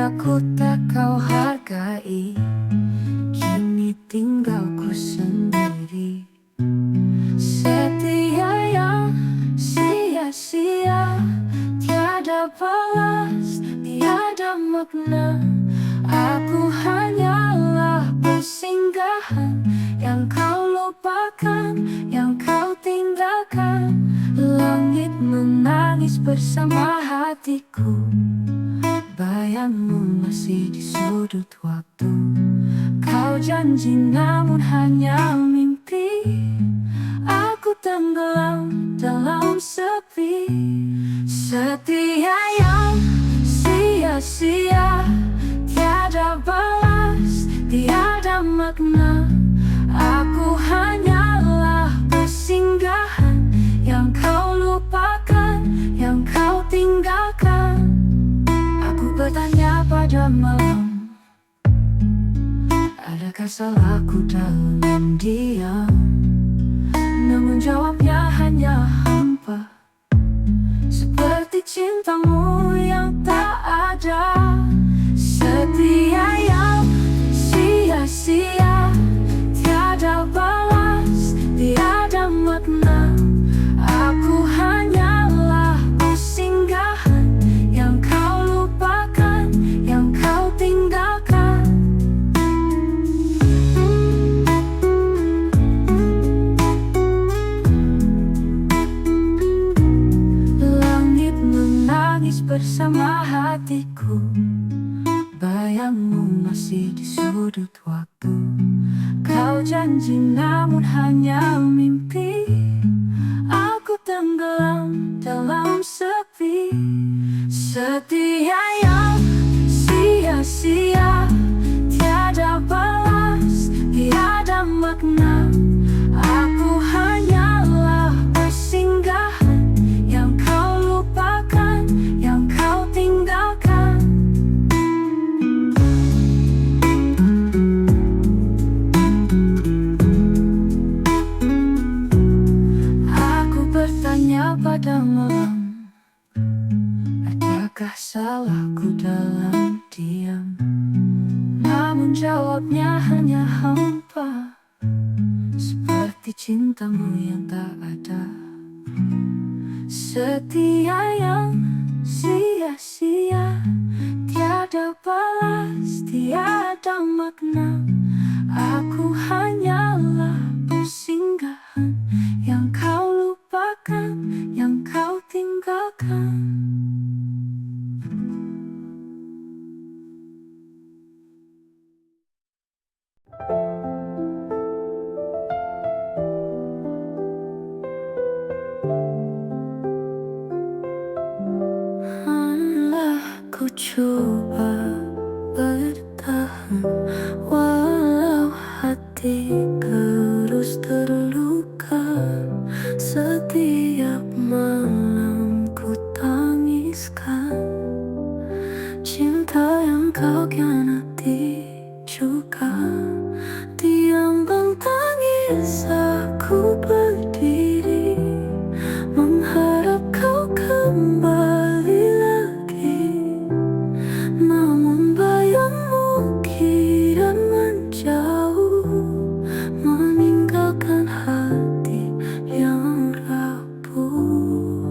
aku tak kau hargai, kini tinggal ku sendiri. Setia yang sia-sia, tiada balas, tiada makna. Aku hanyalah persinggahan yang kau lupakan, yang kau tinggalkan. Langit menangis bersama hatiku, bayangmu masih di sudut waktu. Kau janji namun hanya mimpi, aku tenggelam dalam sepi. Setia yang sia-sia, tiada balas, tiada makna. Aku hanyalah persinggahan yang kau lupakan, yang kau tinggalkan. Aku bertanya pada malam, adakah salahku dalam diam? Namun jawabnya hanya hampa, seperti cintamu yang tak ada. Setia yang sia-sia, tiada balas, tiada makna. Aku hanyalah persinggahan yang kau lupakan, yang kau tinggalkan. Langit menangis bersama hatiku, bayangmu masih di sudut waktu. Kau janji namun hanya mimpi, aku tenggelam dalam sepi. Setia yang sia-sia, tiada balas, tiada makna. Aku hanyalah persinggahan yang kau lupakan, yang kau tinggalkan. Aku bertanya pada malam, adakah salahku dalam diam? Namun jawabnya hanya hampa, seperti cintamu yang tak ada. Setia yang sia-sia, tiada balas, tiada makna. Aku hanyalah persinggahan yang kau lupakan, yang kau tinggalkan. Ku coba bertahan, walau hati terus terluka. Setiap malam ku tangiskan cinta yang kau khianati juga. Diambang tangis aku berdiri, mengharap kau kembali lagi. Namun bayangmu kian menjauh, meninggalkan hati yang rapuh.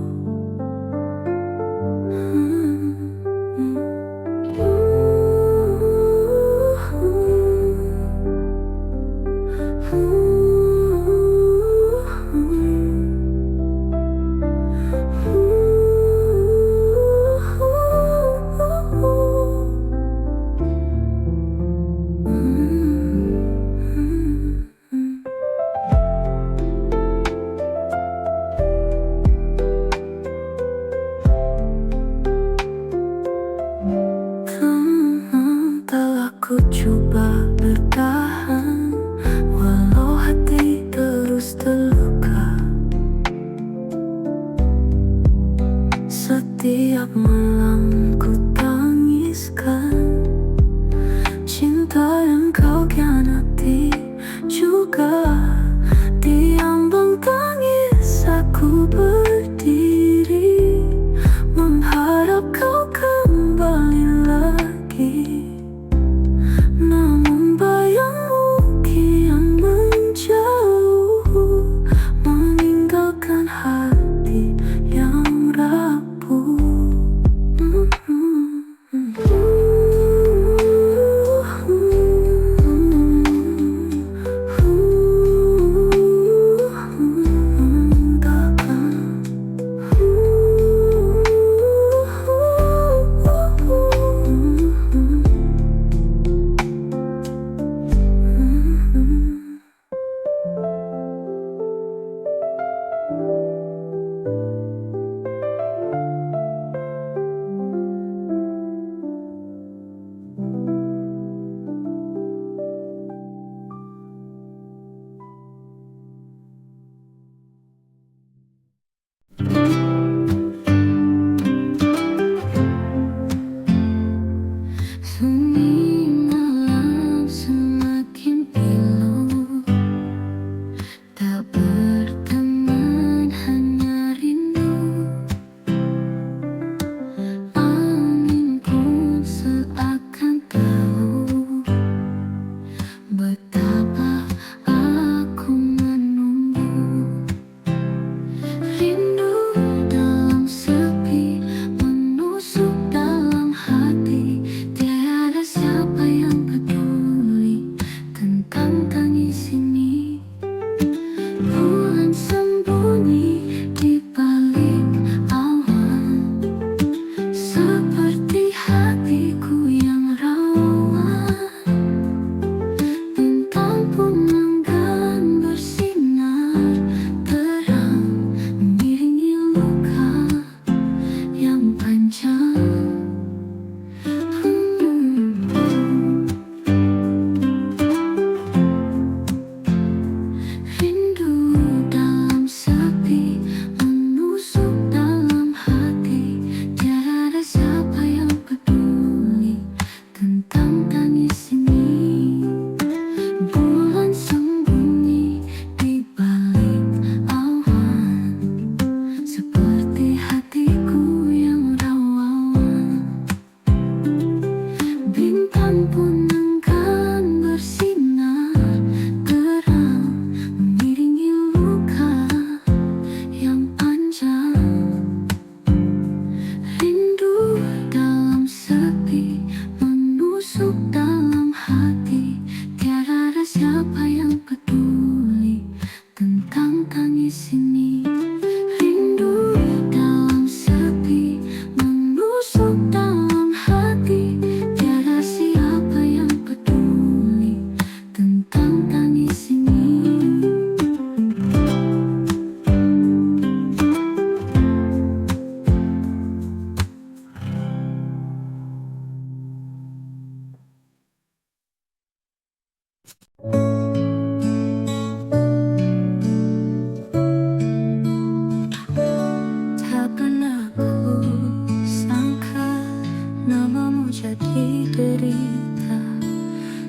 namamu jadi derita.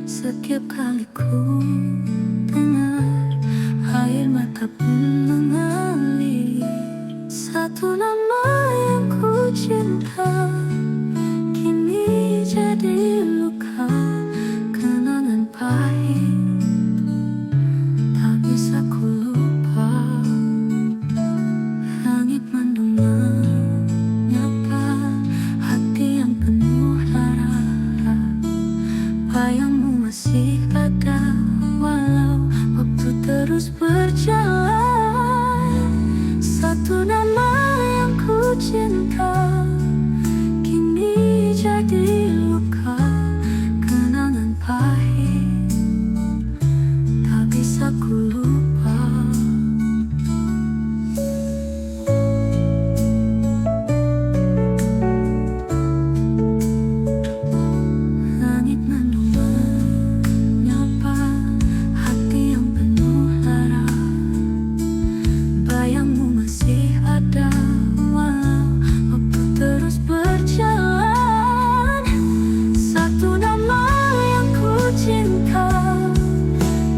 Setiap kali ku dengar, air mata pun mengalir. Satu nama yang ku cinta kini jadi luka, kenangan pahit tak bisa ku lupa. Langit mendung menyapa hati yang penuh darah. Bayangmu masih ada walau waktu terus berjalan. Satu nama yang ku cinta kini jadi luka, kenangan pahit tak bisa ku lupa. Langit mendung menyapa hati yang penuh darah. Bayangmu masih ada walau waktu terus berjalan. Satu nama yang ku cinta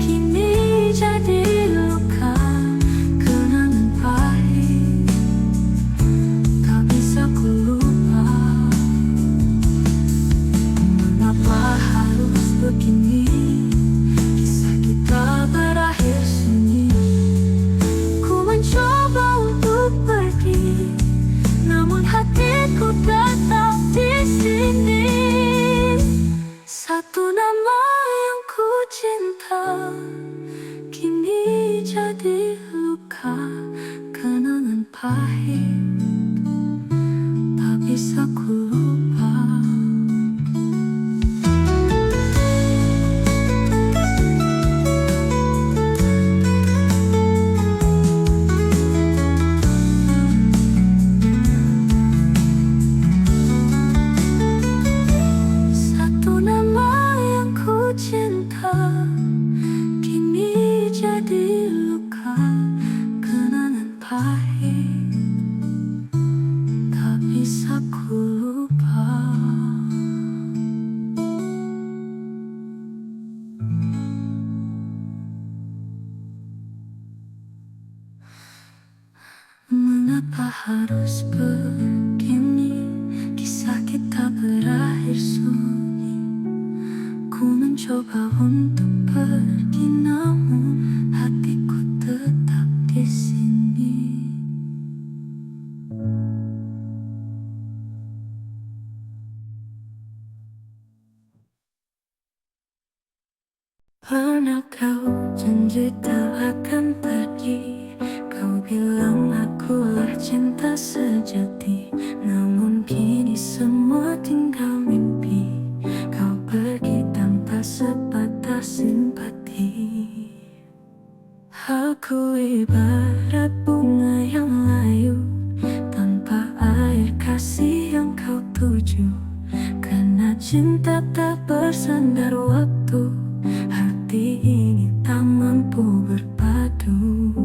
kini jadi luka, kenangan pahit tak bisa ku lupa. Mengapa harus begini, kisah kita berakhir sunyi. Ku mencoba untuk pergi, namun hatiku tetap di sini. Satu nama yang ku cinta kini jadi luka, kenangan pahit tak bisa ku lupa. Satu nama yang ku cinta kini jadi luka, kenangan pahit tak bisa ku lupa. Mengapa harus begini, kisah kita berakhir sunyi. Ku mencoba untuk pergi, namun hatiku tetap di sini. Pernah kau janji tak akan pergi, kau bilang akulah cinta sejati. Namun kini semua tinggal mimpi, kau pergi tanpa sebatas simpati. Aku ibarat bunga yang layu tanpa air kasih yang kau tuju. Karena cinta tak bersandar waktu, hati ini tak mampu berpadu.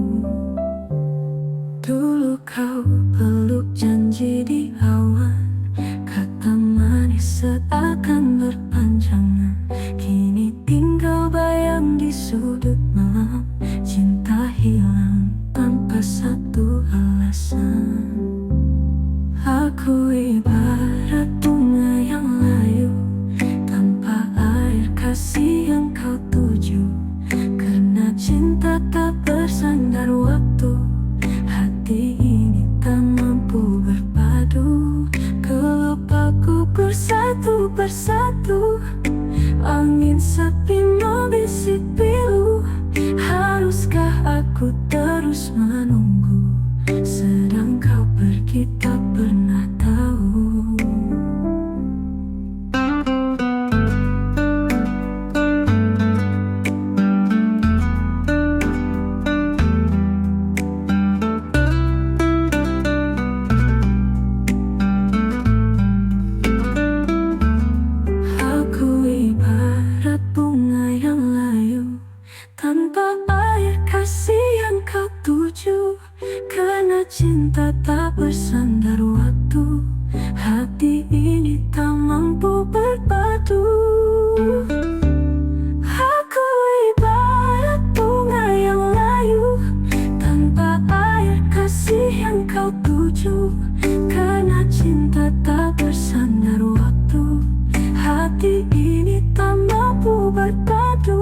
Dulu kau peluk janji di awan, kata manis seakan berpanjangan. Kini tinggal bayang di sudut malam, cinta hilang tanpa satu alasan. Aku ibarat bunga yang layu tanpa air kasih yang kau tuju. Karena cinta tak bersandar waktu, hati ini tak mampu berpadu. Kelopak gugur satu persatu, angin sepi membisik pilu. Haruskah aku terus menunggu, sedang kau pergi tak pernah tahu. Aku ibarat bunga yang layu mampu berpadu. Aku ibarat bunga yang layu tanpa air kasih yang kau tuju. Karena cinta tak bersandar waktu, hati ini tak mampu berpadu.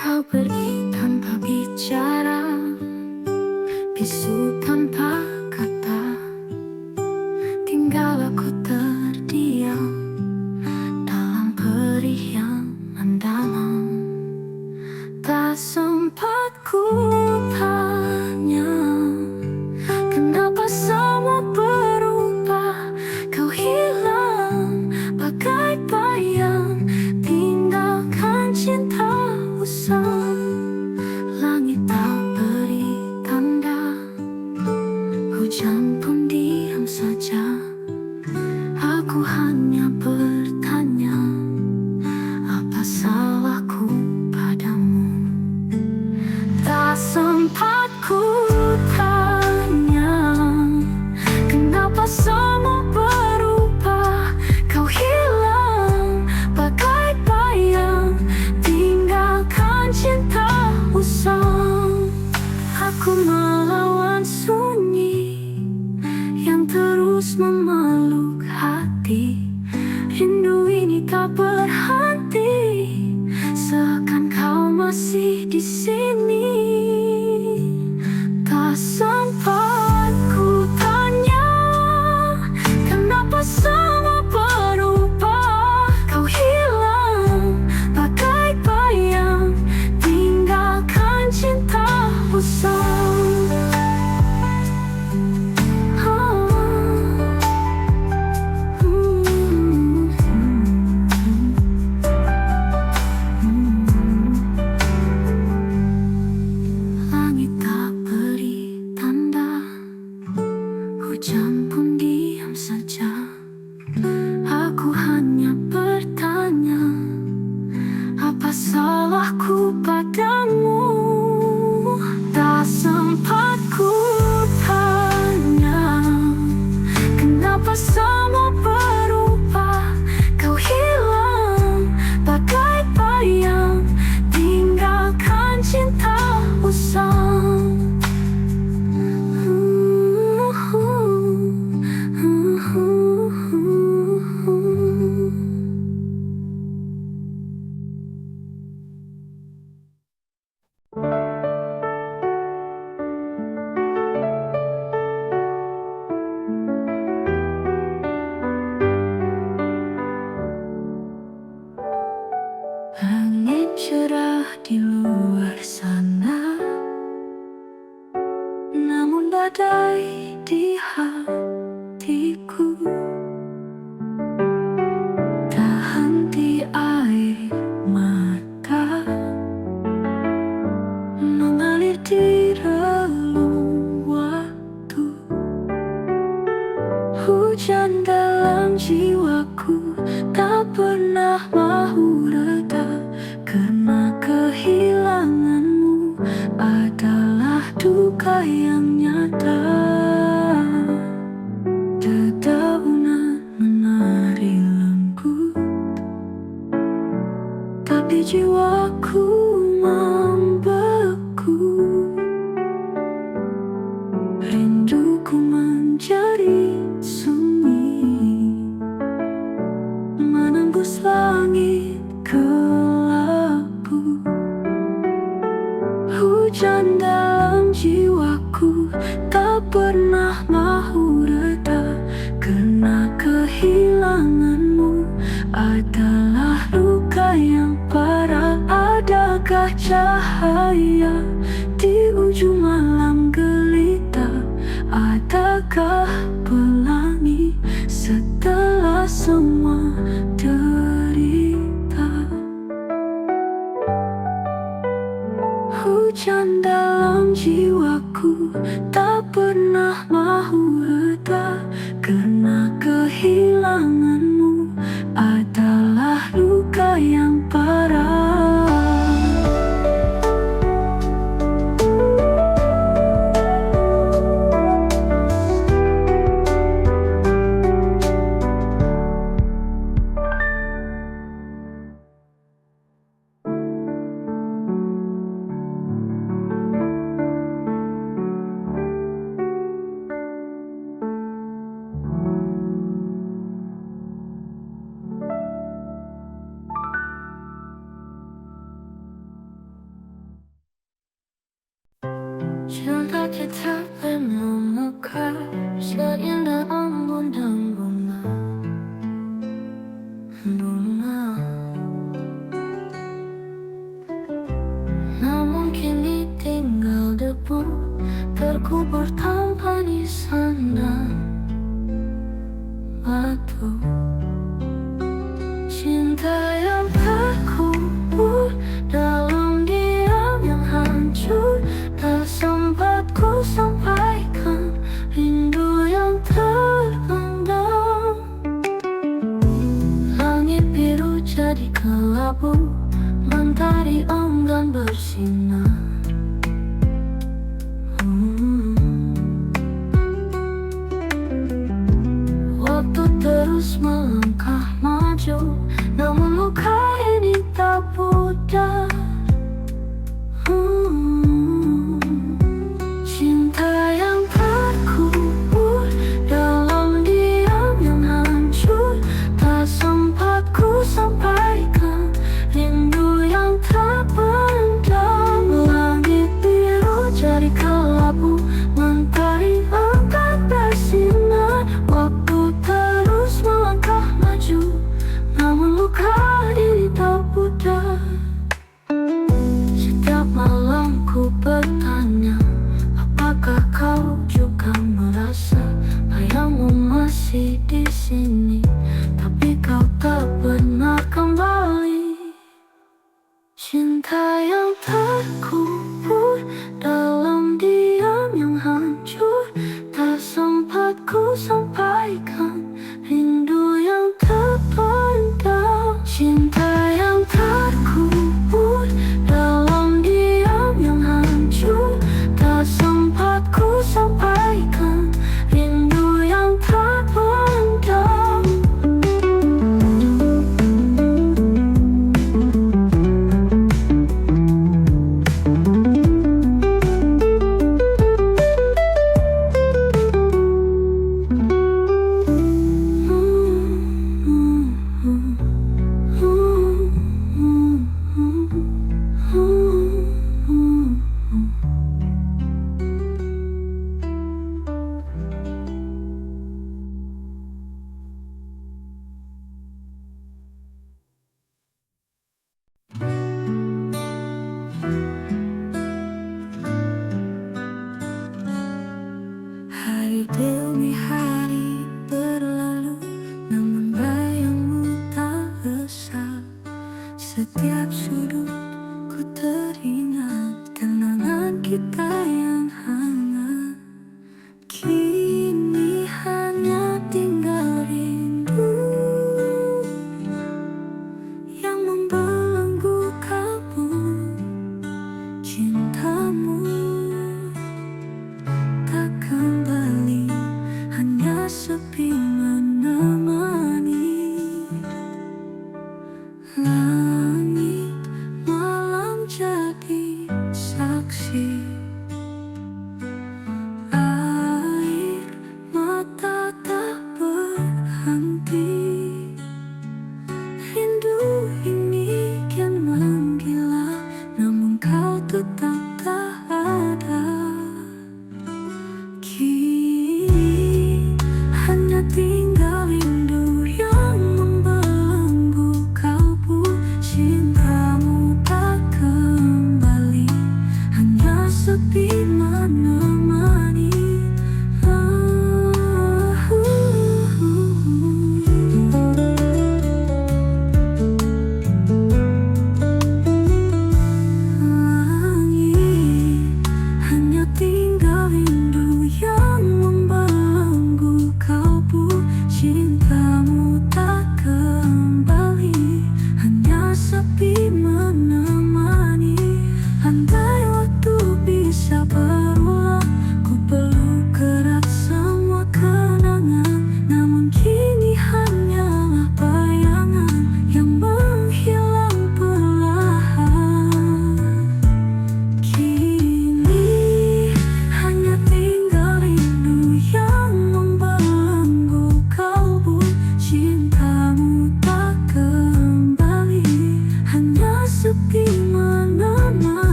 Kau pergi tanpa bicara, bisu tanpa kata, tinggal aku terdiam dalam perih yang mendalam. Tak sempat ku tanya kenapa semua berubah. Kau hilang bagai bayang, tinggalkan cinta usang. Langit tak beri tanda, hujan pun diam saja. Aku hanya bertanya, apa salahku padamu? Tak sempat ku tanya kenapa semua berubah. Kau hilang bagai bayang, tinggalkan cinta usang. Aku melawan sunyi yang terus memeluk hati. Rindu ini tak berhenti, seakan kau masih di sini. Tak sempat ku tanya kenapa semua berubah. Kau hilang bagai bayang, tinggalkan cinta usang. Langit tak beri tanda, hujan pun diam saja. Aku hanya bertanya, apa salahku padamu? Tak sempat ku tanya kenapa semua berubah. Kau hilang bagai bayang, tinggalkan cinta usang. Angin cerah di luar sana, namun badai di hatiku. Tak henti air mata mengalir di relung waktu. Hujan dalam jiwaku tak pernah mau reda, karena kehilanganmu adalah duka yang nyata. Dedaunan menari lembut, tapi jiwaku membeku. Rinduku menjadi sunyi, menembus langit kelabu. Hujan dalam jiwaku tak pernah mau reda, karena kehilanganmu adalah luka yang parah. Adakah cahaya di ujung malam gelita? Adakah pelangi setelah semua derita? Hujan dalam jiwa jiwaku tak pernah mau reda, karena kehilanganmu adalah luka yang parah. Cinta kita memang mekar, seindah embun dan bunga. Namun kini tinggal debu, terkubur tanpa nisan dan batu. Cinta yang terkubur dalam diam yang hancur, tak sempat ku sampaikan rindu yang terpendam. Langit biru jadi kelabu, mentari enggan bersinar. Waktu terus melangkah maju, namun luka ini tak pudar. Cinta yang terkubur dalam diam yang hancur, tak sempat ku sampaikan rindu yang terpendam. Langit biru jadi kelabu, mentari enggan bersinar. Waktu terus melangkah maju, namun luka ini tak pudar. Setiap malam ku bertanya, apakah kau juga merasa bayangmu masih di sini, tapi kau tak pernah kembali. Cinta yang terkubur dalam diam yang hancur, tak sempat ku sampaikan rindu yang terpendam. Cinta yang terkubur dalam diam yang hancur, tak sempat ku sampaikan rindu yang terpendam.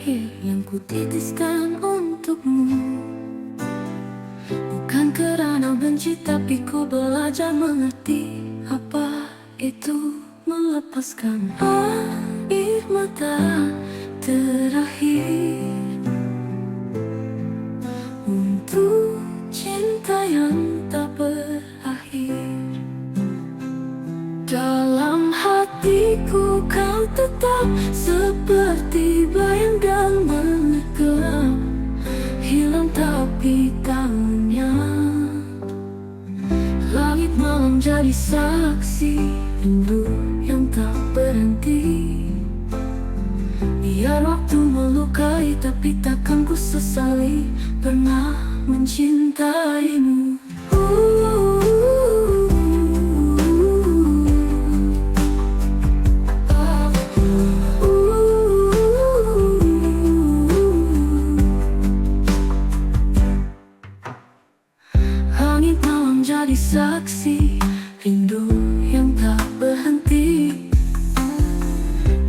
terakhir yang kutitiskan untukmu. Bukan karena benci, tapi ku belajar mengerti apa itu melepaskan air mata terakhir untuk cinta yang tak berakhir. Dalam hatiku kau tetap seperti bayang dan menggelam, hilang tapi tak lenyap. Langit malam jadi saksi rindu yang tak berhenti. Biar waktu melukai, tapi takkan ku sesali pernah mencintaimu. Langit malam jadi saksi rindu yang tak berhenti.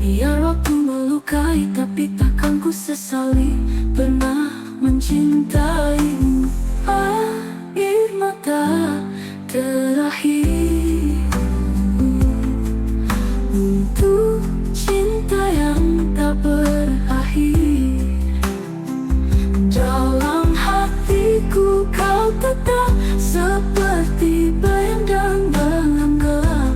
Biar waktu melukai, tapi takkan ku sesali pernah mencintaimu. Air mata terakhir untuk cinta yang tak berakhir. Dalam hatiku kau tetap seperti bayang dan menggelam,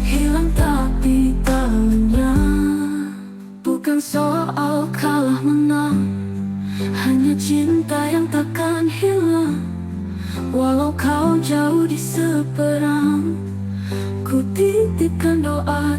hilang tapi tak lenyap. Bukan soal kalah menang, hanya cinta yang takkan hilang. Walau kau jauh di seberang, ku titipkan doa